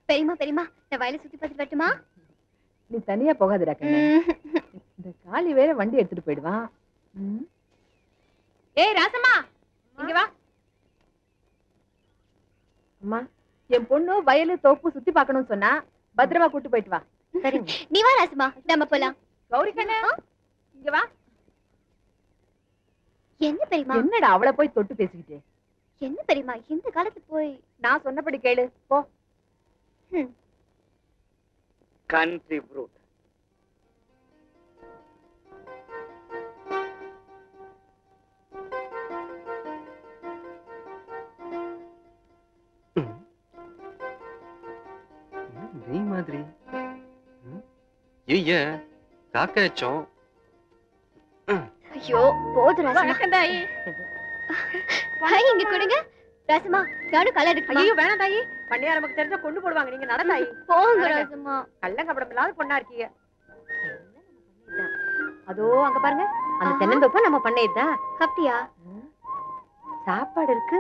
பெரியமா பெரியமா நான் வயலை சுத்தி பார்த்து வரட்டுமா? நீ தனியா போகாதடா கண்ணு. இந்த காளி வேற வண்டி எடுத்துட்டு போயிடுவான். ஏய் ராசம்மா இங்க வா. அம்மா என் பொண்ணு வயலு தோப்பு சுத்தி பார்க்கணும்னு சொன்னா பத்திரமா கூட்டு போயிட்டு வா. சரிங்க. நீ வா ராசம்மா நம்ம போலாம். கௌரி கண்ணு இங்க வா. என்ன பெரியமா? என்னடா அவளை போய் தொட்டு பேசிக்கிட்டு? என்ன பெரியமா இந்த காலத்து போய்? நான் சொன்னபடி கேளு போ. Country fruit. நெய் மாதிரி. ஐயா காக்காச்சோம். ஐயோ போது ராசம்மா. தாயி ஹாய் இங்க கொடுங்க. ராசம்மா நானும் கல்ல எடுக்கணும். ஐயோ வேணாம் தாயி. பண்ணையார் நமக்கு தெரிஞ்சா கொண்டு போடுவாங்க. நீங்க நடந்தாயி. போங்க ராசம்மா. கள்ளங்கப்படம் இல்லாத பொண்ணா இருக்கீங்க. அதோ அங்க பாருங்க அந்த தென்னந்தோப்ப நம்ம பண்ணையதான். அப்படியா? சாப்பாடு இருக்கு.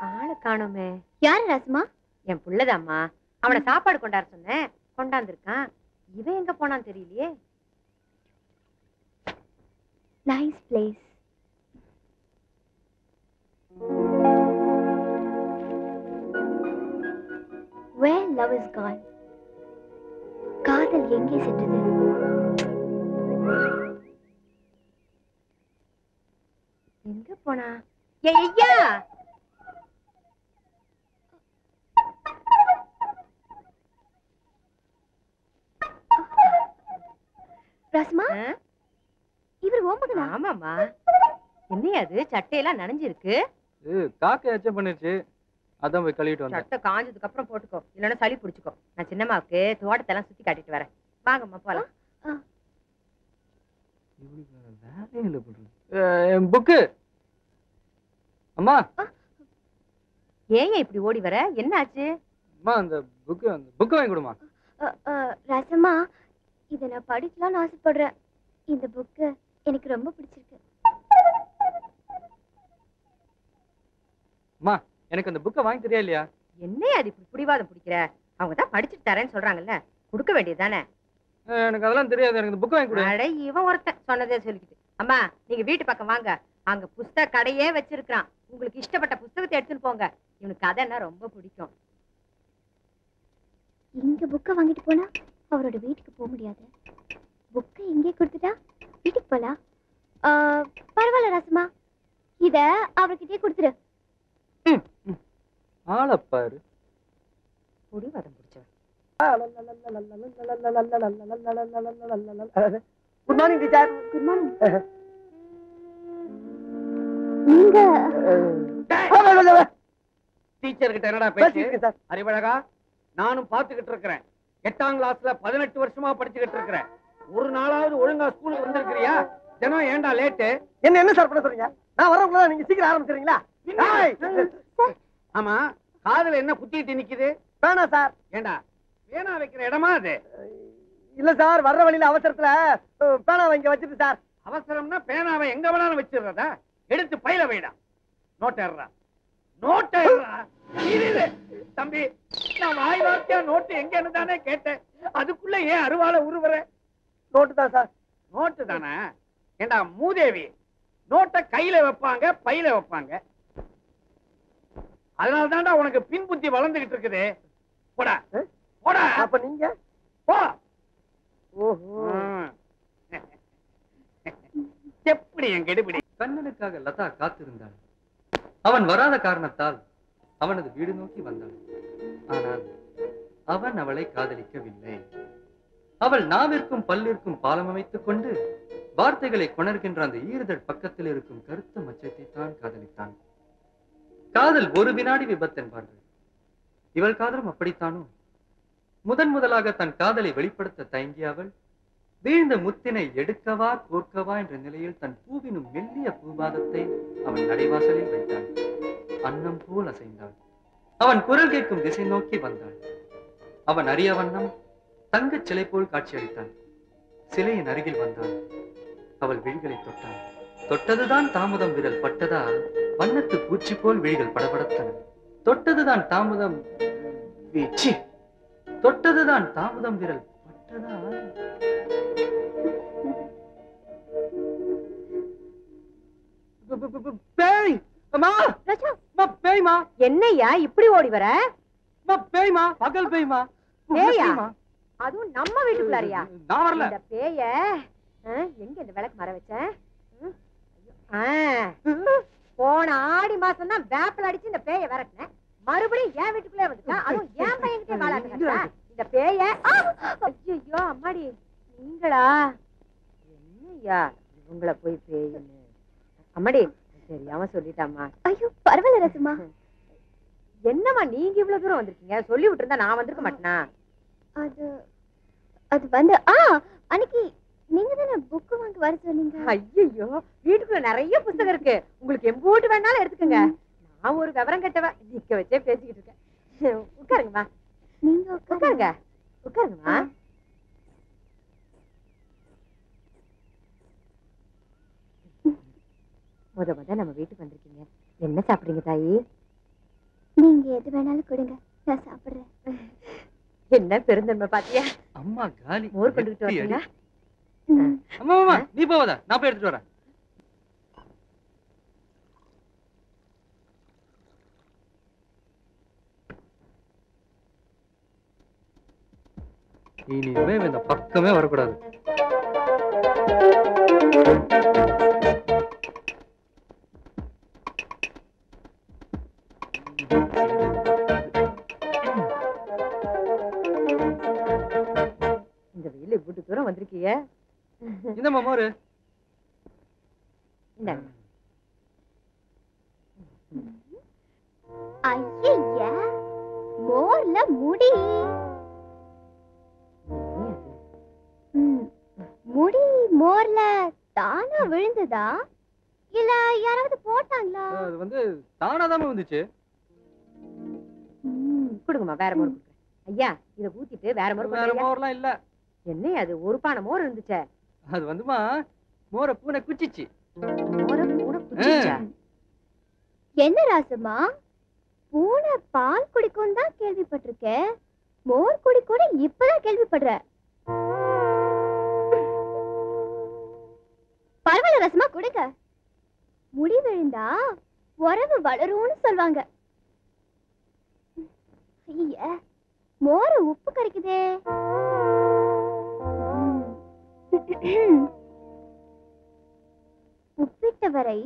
ஆளை காணோமே. யாரு ராசம்மா? என் புள்ளதாம்மா. அவனை சாப்பாடு கொண்டாட சொன்னேன், கொண்டாந்துருக்கான். இவன் எங்க போனான்னு தெரியலையே. Nice place. Where love is gone. காதல் எங்கே சென்றது? எங்க போனா? ஐயா ராசம்மா இவர் ஓமகனா? ஆமாமா. என்னையா அது சட்டையெல்லாம் நனைஞ்சிருக்கு? காக்கை எச்சம் பண்ணிருச்சு, அதான் போய் கழுவிட்டு வந்தேன். சட்டை காஞ்சதுக்கு அப்புறம் போட்டுக்கோ, இல்லைன்னா சளி பிடிச்சுக்கோ. நான் சின்னம்மாவுக்கு தோட்டத்தெல்லாம் சுத்தி காட்டிட்டு வரேன். வாங்கம்மா போலாம். புக்கு அம்மா. ஏன் இப்படி ஓடி வர? என்ன ஆச்சு? அம்மா அந்த புக்கு வாங்கி கொடுமா. ராசம்மா இத நான் படிக்கலாம்னு ஆசைப்படுறேன். இந்த புக்கு எனக்கு ரொம்ப பிடிச்சிருக்கு. அம்மா எனக்கு அந்த புக்கை வாங்கி தெரியா இல்லையா? என்னையா அது இப்படி பிடிவாதம் பிடிக்கிற? அவங்க தான் படிச்சுட்டு தரேன்னு சொல்றாங்கல்ல, கொடுக்க வேண்டியதுதானே. எனக்கு அதெல்லாம் தெரியாது, எனக்கு இந்த புக் வாங்கி கொடு. அட இவன் ஒருத்தன் சொன்னதே சொல்லிக்கிட்டு. அம்மா நீங்க வீட்டு பக்கம் வாங்க, அங்க புஸ்தக கடையே வச்சிருக்கான். உங்களுக்கு இஷ்டப்பட்ட புஸ்தகத்தை எடுத்துன்னு போங்க. இவனுக்கு கதைன்னா ரொம்ப பிடிக்கும். இங்க புக்கை வாங்கிட்டு போனா அவரோட வீட்டுக்கு போக முடியாது. புக்கை இங்கே கொடுத்துட்டா வீட்டுக்கு போலாம். பரவாயில்ல ராசம்மா, இத அவர்கிட்டயே கொடுத்துரு. ஆளப்பாரு பிடிவாதம் பிடிச்சவன். Good morning teacher. Good morning. நீங்க டீச்சர் கிட்ட என்னடா பேச்சு? அறிவழகா, நானும் பாத்துக்கிட்டு இருக்கிறேன். 8ஆம் கிளாஸ்ல 18 வருஷமா படிச்சுக்கிட்டு இருக்கிறேன். ஒரு நாளாவது ஒழுங்கா ஸ்கூலுக்கு வந்திருக்கிறியா? தினம் ஏன்டா லேட்டு? என்ன சார் பண்ண சொல்றீங்க? நான் வரக்குள்ள நீங்க சீக்கிரம் ஆரம்பிச்சிரீங்களா? ஆமா, காதுல என்ன குத்திட்டு நிக்குது? வேணா சார். ஏண்டா பேனா வைக்கிற இடமா அது? இல்ல சார், வர்ற வழியில அவசரத்துல பேனாவை இங்க வச்சிட்டு சார். அவசரம்னா பேனாவை எங்க வேணாலும் வச்சிடுறதா? எடுத்து பையில வைடா. நோட்டேறா நோட்டேறா. தம்பி, நான் வாய் வார்த்தையா நோட்டு எங்கன்னு தானே கேட்டேன். அதுக்குள்ள ஏன் அருவாளை உருவற? நோட்டு தான் சார். நோட்டு தானே? ஏண்டா மூதேவி, நோட்டை கையில வைப்பாங்க, பையில வைப்பாங்க. அதனால தான்டா உனக்கு பின் புத்தி வளர்ந்துகிட்டு இருக்குது. போடா போடா. அப்ப நீங்க போ. ஓஹோ, எப்படி என் கெடுபிடி. கண்ணனுக்காக லதா காத்திருந்தாள். அவன் வராத காரணத்தால் அவனது வீடு நோக்கி வந்தாள். ஆனால் அவன் அவளை காதலிக்கவில்லை. அவள் நாவிற்கும் பல்லிற்கும் பாலம் அமைத்துக் கொண்டு வார்த்தைகளை கொணர்கின்ற அந்த ஈறுதழ் பக்கத்தில் இருக்கும் கருத்த மச்சத்தை தான் காதலித்தான். காதல் ஒரு வினாடி விபத்து என்பார்கள். இவள் காதலும் அப்படித்தானோ? முதலாக தன் காதலை வெளிப்படுத்த தயங்கிய அவள் வீழ்ந்த முத்தினை எடுக்கவா கோர்க்கவா என்ற நிலையில் தன் பூவினும் மெல்லிய பூபாதத்தை அவன் நடைவாசலில் வைத்தாள். அன்னம் போல் அசைந்தாள். அவன் குரல் கேட்கும் திசை நோக்கி வந்தாள். அவன் அறிய வண்ணம் தங்கச் சிலை போல் காட்சியளித்தான். சிலையின் அருகில் வந்தான். அவள் விழிகளை தொட்டாள். தொட்டதுதான் தாமதம் விரல் பட்டதா வண்ணத்து பூச்சி போல் விழிகள் படபடத்தன. தொட்டதுதான் தாமதம் வீச்சு தொட்டதுதான் தாமதம் விரல் பட்டதா பேய் அம்மா பேய்மா என்னையா இப்படி ஓடி வர? பேய்மா பகல் பேய்மா பேயா? அதுவும் நம்ம வீட்டுக்குள்ளாரியா? நான் வரல. இந்த பேய எங்க இந்த விளக்கு மர வச்சேன்? போன ஆடி மாசம் தான் வேப்பல அடிச்சு இந்த பேய விரட்டினேன். மறுபடியும் என் வீட்டுக்குள்ளே வந்துட்டா. அதுவும் என் பையன்கிட்டே வாழாட்டுறா இந்த பேய. ஐயோ அம்மாடி, நீங்களா? என்னையா இவங்கள போய் பேயுன்னு? அம்மாடி தெரியாம சொல்லிட்டாமா. ஐயோ பரவாயில்ல ரசமா. என்னம்மா நீங்க இவ்வளவு தூரம் வந்திருக்கீங்க? சொல்லி விட்டு இருந்தா நான் வந்திருக்க மாட்டேனா? அது அது வந்து அன்னைக்கு நீங்க தானே புக் வாங்க வர சொன்னீங்க. ஐயோ வீட்டுக்குள்ள நிறைய புத்தகம் இருக்கு, உங்களுக்கு எம்பூட்டு வேணாலும் எடுத்துக்கங்க. நான் ஒரு விவரம் கட்டவ நிக்க வச்சே பேசிக்கிட்டு இருக்கேன். உட்காருங்கம்மா. நீங்க உட்காருங்க உட்காருங்கம்மா. முத நம்ம வீட்டுக்கு வந்திருக்கீங்க, என்ன சாப்பிடுறீங்க தாயி? நீங்க எது வேணாலும் கொடுங்க, நான் சாப்பிடுறேன். என்ன பெருந்தன்மை பாத்தியா? அம்மா காலி மோர் கொண்டுகிட்டு வரீங்க. அம்மா அம்மா நீ போவாத, நான் போய் எடுத்துட்டு வரேன். இனிமே இந்த பக்கமே வரக்கூடாது. இந்த வெயில இவ்வளவு தூரம் வந்திருக்கீங்க. இந்த மோரு இந்தாங்க. ஐயா மோர்ல முடி. முடி மோர்ல தானா விழுந்ததா இல்ல யாராவது போட்டாங்களா? அது வந்து தானாதாம வந்துச்சு. கொடுங்கம்மா, வேற மோர் கொடுக்குறேன். ஐயா இத ஊத்திட்டு வேற மோர் வேற மோர்லாம் இல்ல. என்ன அது ஒரு பானை மோர் இருந்துச்சே? அது வந்துமா மோர பூனை குச்சிச்சு. மோர பூனை குச்சிச்சா? என்ன ராசமா, பூனை பால் குடிக்கும் தான் கேள்விப்பட்டிருக்கேன், மோர் குடிக்கூட இப்பதான் கேள்விப்படுறேன். பரவாயில்ல ரசமா கொடுங்க. முடி விழுந்தா உறவு வளரும்னு சொல்வாங்க. ஐயா மோர உப்பு கரைக்குதே. உப்பிட்டவரை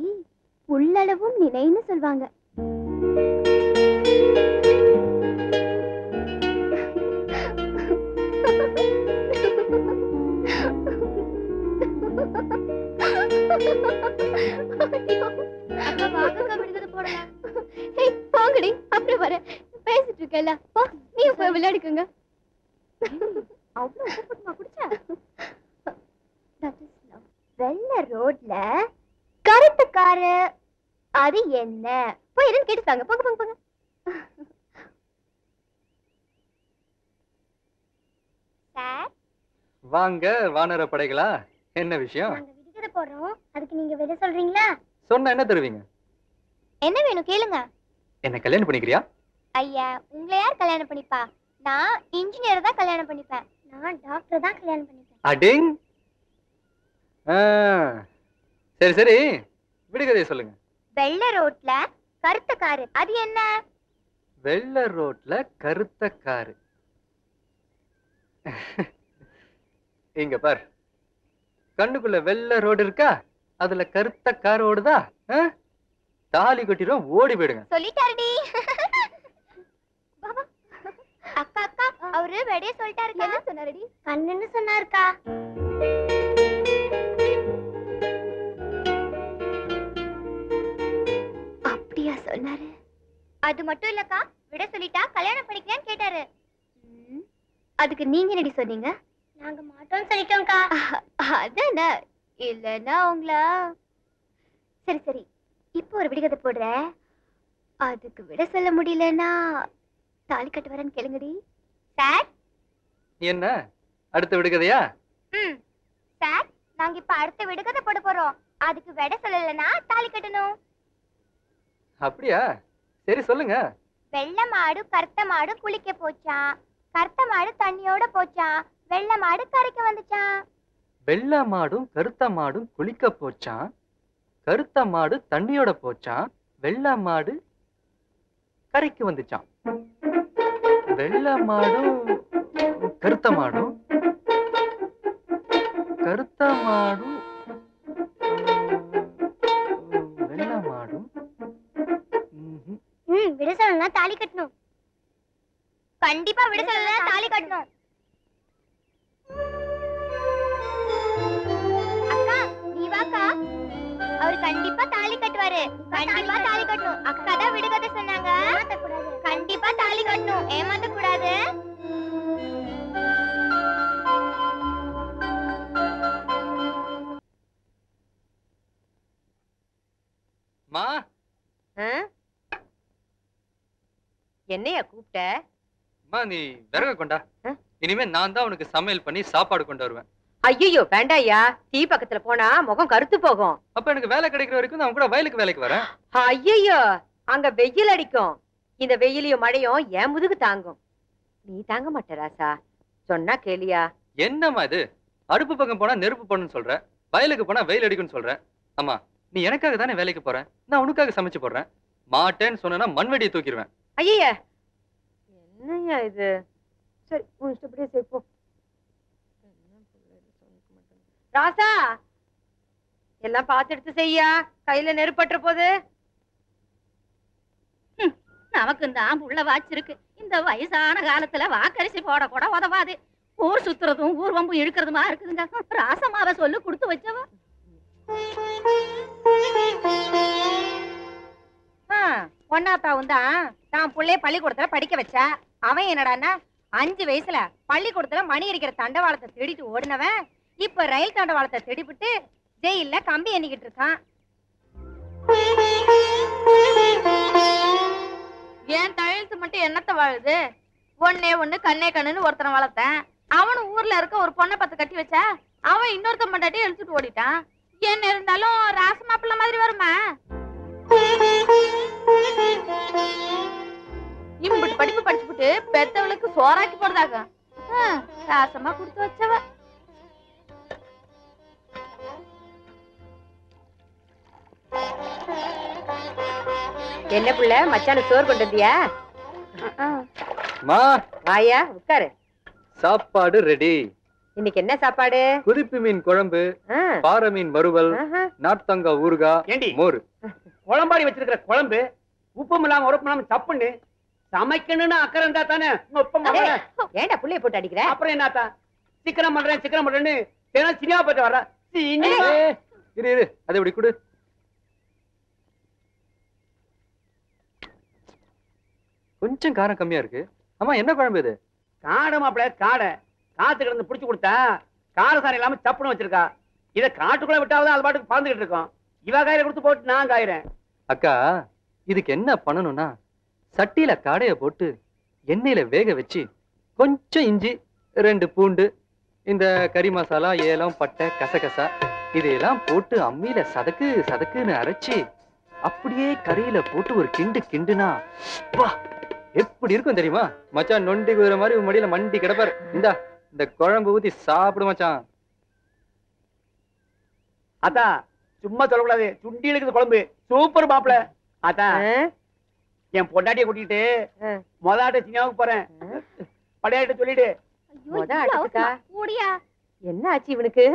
உள்ளளவும் நினைன்னு சொல்வாங்க. போங்கடி, அப்புறம் வர பேசிட்டு இருக்கல. நீ போய் விளையாடிக்குங்க. அவ்வளவு உப்பு குடிச்சா? வெள்ளை ரோட்ல கருத்த காரு, அது என்ன? போய் என்னன்னு கேட்டுட்டாங்க. போங்க போங்க போங்க. சார் வாங்க வானர படைகளா, என்ன விஷயம்? நாங்க விடுகதை போடுறோம், அதுக்கு நீங்க விட சொல்றீங்களா? சொன்னா என்ன தருவீங்க? என்ன வேணும் கேளுங்க. என்ன கல்யாணம் பண்ணிக்கிறியா? ஐயா உங்களை யார் கல்யாணம் பண்ணிப்பா? நான் இன்ஜினியர் தான் கல்யாணம் பண்ணிப்பேன். நான் டாக்டர் தான் கல்யாணம் பண்ணிப்பேன். அடிங். சரி சரி விடுகதையை சொல்லுங்க. வெள்ளை ரோட்ல கருத்த காரு, அது என்ன? வெள்ளை ரோட்ல கருத்த காரு. இங்க பார், கண்ணுக்குள்ள வெள்ளை ரோடு இருக்கா, அதுல கருத்த கார் ஓடுதா? தாலி கட்டிரும், ஓடி போயிடுங்க. சொல்லிட்டாருடி. பாபா அக்கா அக்கா அவரு வெடியே சொல்லிட்டாரு. என்ன சொன்னாருடி? கண்ணுன்னு சொன்னாருக்கா. அப்படியா சொன்னாரு? அது மட்டும் இல்லக்கா, விட சொல்லிட்டா கல்யாணம் பண்ணிக்கலான்னு கேட்டாரு. அதுக்கு நீங்க என்னடி சொன்னீங்க? நாங்க மாட்டோம்னு சொல்லிட்டோம்க்கா. அதானே, இல்லன்னா உங்களா. சரி சரி, இப்போ ஒரு விடுகதை போடுறேன், அதுக்கு விட சொல்ல முடியலன்னா தாலி கட்டு வரேன்னு கேளுங்கடி. சார் என்ன அடுத்த விடுகதையா? சார் நாங்க இப்ப அடுத்த விடுகதை போட போறோம், அதுக்கு விட சொல்லலன்னா தாலி கட்டணும். அப்படியா? சரி சொல்லுங்க. வெள்ளை மாடு கருத்த மாடு குளிக்க போச்சான். கருத்த மாடு தண்ணியோட போச்சான். வெள்ளை மாடு கரைக்கு வந்துச்சான். வெள்ளை மாடும் கருத்த மாடும் குளிக்க போச்சான். கருத்த மாடு தண்ணியோட போச்சான். வெள்ளை மாடு கரைக்கு வந்துச்சான். வெள்ளை மாடும் கருத்த மாடும் கருத்த மாடும் வெள்ளை மாடும் விட சொல்லலாம் தாலி கட்டணும். கண்டிப்பா விட சொல்லலாம் தாலி கட்டணும். அக்கா நீ வாக்கா. அவர் கண்டிப்பா தாலி கட்டுவாரு. கண்டிப்பா தாலி கட்டணும். அக்கா தான் விடுகதை சொன்னாங்க. கண்டிப்பா தாலி கட்டணும். ஏமாத்த கூடாது. மா என்னையா கூப்பிட்ட? அம்மா நீ விறக கொண்டா. இனிமே நான் தான் உனக்கு சமையல் பண்ணி சாப்பாடு கொண்டு வருவேன். ஐயோ வேண்டாயா, தீ பக்கத்துல போனா முகம் கருத்து போகும். அப்ப எனக்கு வேலை கிடைக்கிற வரைக்கும் நான் கூட வயலுக்கு வேலைக்கு வரேன். ஐயோ அங்க வெயில் அடிக்கும். இந்த வெயிலையும் மழையும் என் முதுகு தாங்கும். நீ தாங்க மாட்ட ராசா, சொன்னா கேளியா? என்னம்மா இது, அடுப்பு பக்கம் போனா நெருப்பு போடணும்னு சொல்ற, வயலுக்கு போனா வெயில் அடிக்கும்னு சொல்ற. அம்மா நீ எனக்காக தானே வேலைக்கு போறேன், நான் உனக்காக சமைச்சு போடுறேன். மாட்டேன்னு சொன்னா மண்வெடியை தூக்கிடுவேன். ஐயா என்னையா இது? சரி உன் இஷ்டப்படியே செய்ப்போம். ராசா எல்லாம் பார்த்து எடுத்து செய்யா, கையில நெருப்பற்ற போது. நமக்கு தான் புள்ள வாச்சிருக்கு. இந்த வயசான காலத்துல வாக்கரிசி போட கூட உதவாது. ஊர் சுத்துறதும் ஊர் வம்பும் இழுக்கிறதுமா இருக்குதுங்க. ராசமாவ சொல்லு கொடுத்து வச்சவ. ஒன்னாத்தாவும் தான் புள்ளைய பள்ளிக்கூடத்துல படிக்க வச்சா. அவன் என்னடான்னா 5 வயசுல பள்ளிக்கூடத்துல மணி அடிக்கிற தண்டவாளத்தை தேடிட்டு ஓடினவன் இப்ப ரயில் தண்டவாளத்தை தேடிவிட்டு ஜெயில கம்பி எண்ணிக்கிட்டு இருக்கான். ஏன் தழுத்து மட்டும் என்னத்த வாழுது? ஒன்னே ஒண்ணு கண்ணே கண்ணுன்னு ஒருத்தனை வளர்த்தேன். அவனும் ஊர்ல இருக்க ஒரு பொண்ணை பத்து கட்டி வச்சா அவன் இன்னொருத்த மண்டாட்டி எழுத்துட்டு ஓடிட்டான். என்ன இருந்தாலும் ராசமாப்பிள்ள மாதிரி வருமா? இம்பிட்டு படிப்பு படிச்சுட்டு பெத்தவளுக்கு சோறாக்கி போடுறாங்க. ராசமா கொடுத்து வச்சவ. என்ன புள்ள மச்சான சோறு கொண்டு வந்தியா? மா வாயா உட்காரு. சாப்பாடு ரெடி. இன்னைக்கு என்ன சாப்பாடு? குதிப்பு மீன் குழம்பு, பாறை மீன் வறுவல், நார்த்தங்காய் ஊறுகாய், மோர். குழம்பாடி வச்சிருக்கிற குழம்பு உப்பும் இல்லாம உரப்பும் இல்லாம சப்புன்னு சமைக்கணும்னு அக்கறை இருந்தா தானே. ஏண்டா புள்ளைய போட்டு அடிக்கிற? அப்புறம் என்னத்தா சிக்கனம் பண்றேன்னு சினிமா போட்டு வர்ற. இரு இரு, அதை இப்படி கொடு. கொஞ்சம் காரம் கம்மியா இருக்கு. அம்மா என்ன குழம்பு இது? காடை மாப்பிள காடை காத்து கிடந்து புடிச்சு கொடுத்தா காரசாரம் இல்லாம சப்புன்னு வச்சிருக்கா. இதை காட்டுக்குள்ள விட்டாவது அது பாட்டுக்கு பறந்துகிட்டு இருக்கோம். இவ காயில கொடுத்து போட்டு நான் காயிறேன். அக்கா இதுக்கு என்ன பண்ணணும்னா, சட்டியில காடைய போட்டு எண்ணெயில வேக வச்சு கொஞ்சம் இஞ்சி 2 பூண்டு, இந்த கறி மசாலா, ஏலம், பட்டை, கசகசா இதையெல்லாம் போட்டு அம்மியில சதக்கு சதக்குன்னு அரைச்சி அப்படியே கறியில போட்டு ஒரு கிண்டு கிண்டுனா வா எப்படி இருக்கும் தெரியுமா? மச்சான் நொண்டி குதிரை மாதிரி மடியில மண்டி கிடப்பாரு. இந்த குழம்பு ஊத்தி சாப்பிடு மச்சான். அத்தா சும்மா சொல்லக்கூடாது, சுண்டி இருக்குது குழம்பு. சூப்பர் மாப்பிள. அத்தா என் பொண்டாட்டிய கூட்டிட்டு மொதாட்ட சினிமாவுக்கு போறேன். படையாட்ட சொல்லிடு. என்ன ஆச்சு இவனுக்கு?